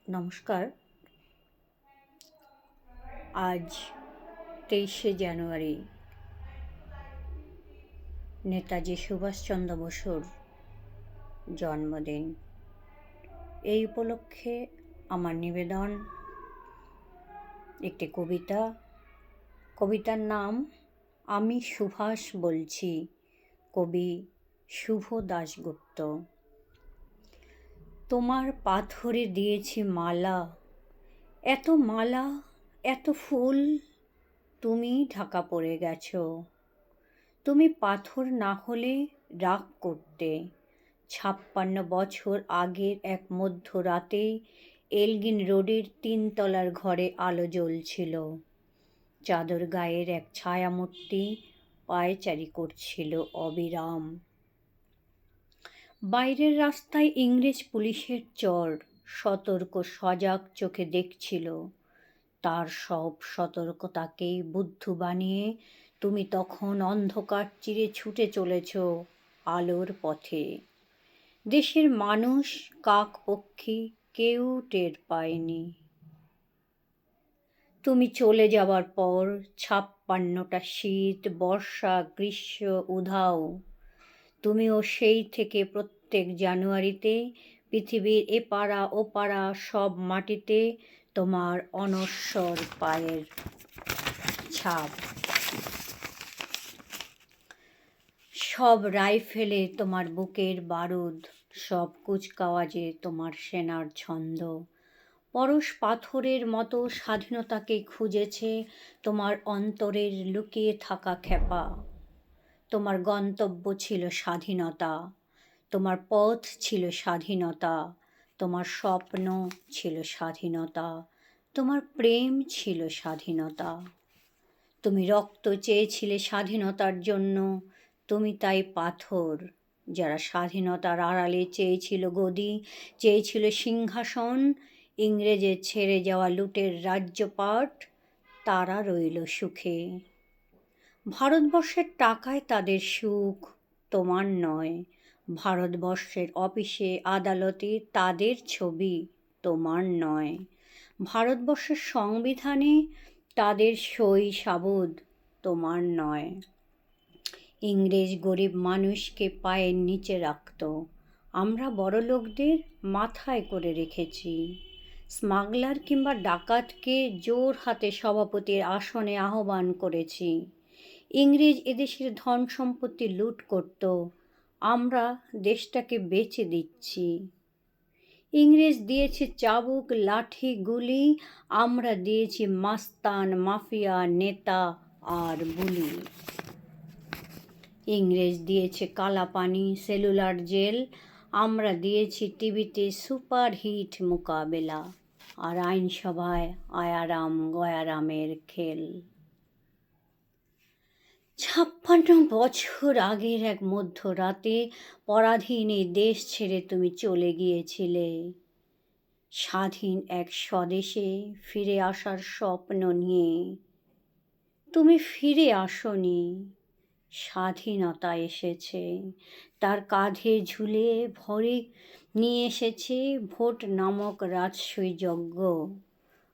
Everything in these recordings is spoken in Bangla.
নমস্কার। আজ 23শে জানুয়ারি নেতাজি সুভাষচন্দ্র বসুর জন্মদিন। এই উপলক্ষে আমার নিবেদন একটি কবিতার নাম আমি সুভাষ বলছি, কবি শুভ দাশগুপ্ত। তোমার পাথরে দিয়েছি মালা, এত ফুল, তুমি ঢাকা পড়ে গেছো। তুমি পাথর না হলে রাগ করতে। 56 বছর আগের এক মধ্যরাতে এলগিন রোডের 3 তলার ঘরে আলো জ্বলছিল। চাদর গায়ের এক ছায়ামূর্তি পায়চারি করছিল অবিরাম। বাইরের রাস্তায় ইংরেজ পুলিশের চর সতর্ক সজাগ চোখে দেখছিল। তার সব সতর্কতাকেই বুদ্ধু বানিয়ে তুমি তখন অন্ধকার চিরে ছুটে চলেছ আলোর পথে। দেশের মানুষ, কাক পক্ষী কেউ টের পায়নি। তুমি চলে যাবার পর 56টা শীত, বর্ষা, গ্রীষ্ম, উধাও। তুমিও সেই থেকে প্রত্যেক জানুয়ারিতে পৃথিবীর এপাড়া ওপাড়া সব মাটিতে তোমার অনশ্বর পায়ের ছাপ। সব রাইফেলে তোমার বুকের বারুদ, সব কুচকাওয়াজে তোমার সেনার ছন্দ। পরশ পাথরের মতো স্বাধীনতাকে খুঁজেছে তোমার অন্তরের লুকিয়ে থাকা ক্ষেপা। তোমার গন্তব্য ছিল স্বাধীনতা, তোমার পথ ছিল স্বাধীনতা, তোমার স্বপ্ন ছিল স্বাধীনতা, তোমার প্রেম ছিল স্বাধীনতা। তুমি রক্ত চেয়েছিলে স্বাধীনতার জন্য, তুমি তাই পাথর। যারা স্বাধীনতার আড়ালে চেয়েছিল গদি, চেয়েছিল সিংহাসন, ইংরেজের ছেড়ে যাওয়া লুটের রাজ্যপাট, তারা রইল সুখে। ভারতবর্ষের টাকায় তাদের সুখ, তোমার নয়। ভারতবর্ষের অফিসে আদালতে তাদের ছবি, তোমার নয়। ভারতবর্ষের সংবিধানে তাদের সই সাবুদ, তোমার নয়। ইংরেজ গরিব মানুষকে পায়ের নিচে রাখত, আমরা বড়লোকদের মাথায় করে রেখেছি। স্মাগলার কিংবা ডাকাতকে জোর হাতে সভাপতির আসনে আহ্বান করেছি। ইংরেজ এদেশের ধন সম্পত্তি লুট করত, আমরা দেশটাকে বেচে দিচ্ছি। ইংরেজ দিয়েছে চাবুক, লাঠি, গুলি, আমরা দিয়েছি মাস্তান, মাফিয়া, নেতা আর বুলি। ইংরেজ দিয়েছে কালাপানি, সেলুলার জেল, আমরা দিয়েছি টিভিতে সুপারহিট মোকাবেলা আর আইনসভায় আয়ারাম গয়ারামের খেল। 56 বছর আগের এক মধ্যরাতে পরাধীন এই দেশ ছেড়ে তুমি চলে গিয়েছিলে। স্বাধীন এক স্বদেশে ফিরে আসার স্বপ্ন নিয়ে। তুমি ফিরে আসনি, স্বাধীনতা এসেছে। তার কাঁধে ঝুলে ভরে নিয়ে এসেছে ভোট নামক রাজসূয় যজ্ঞ,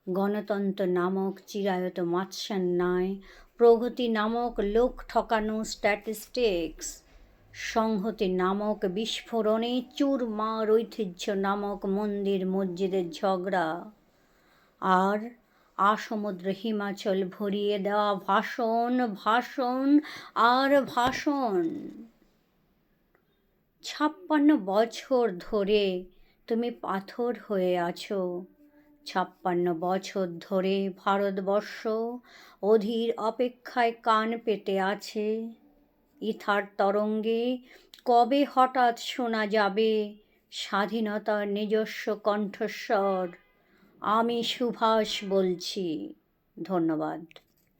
গণতন্ত্র নামক চিরায়ত মাৎসান্যায়, প্রগতি নামক লোক ঠকানো স্ট্যাটিস্টিক্স, সংহতি নামক বিস্ফোরণে চুরমার ঐতিহ্য নামক মন্দির মসজিদের ঝগড়া, আর আসমুদ্র হিমাচল ভরিয়ে দেওয়া ভাষণ, ভাষণ আর ভাষণ। 56 বছর ধরে তুমি পাথর হয়ে আছো। 56 বছর ধরে ভারতবর্ষ অধীর অপেক্ষায় কান পেতে আছে। ইথার তরঙ্গে কবে হঠাৎ শোনা যাবে স্বাধীনতার নিজস্ব কণ্ঠস্বর, আমি সুভাষ বলছি। ধন্যবাদ।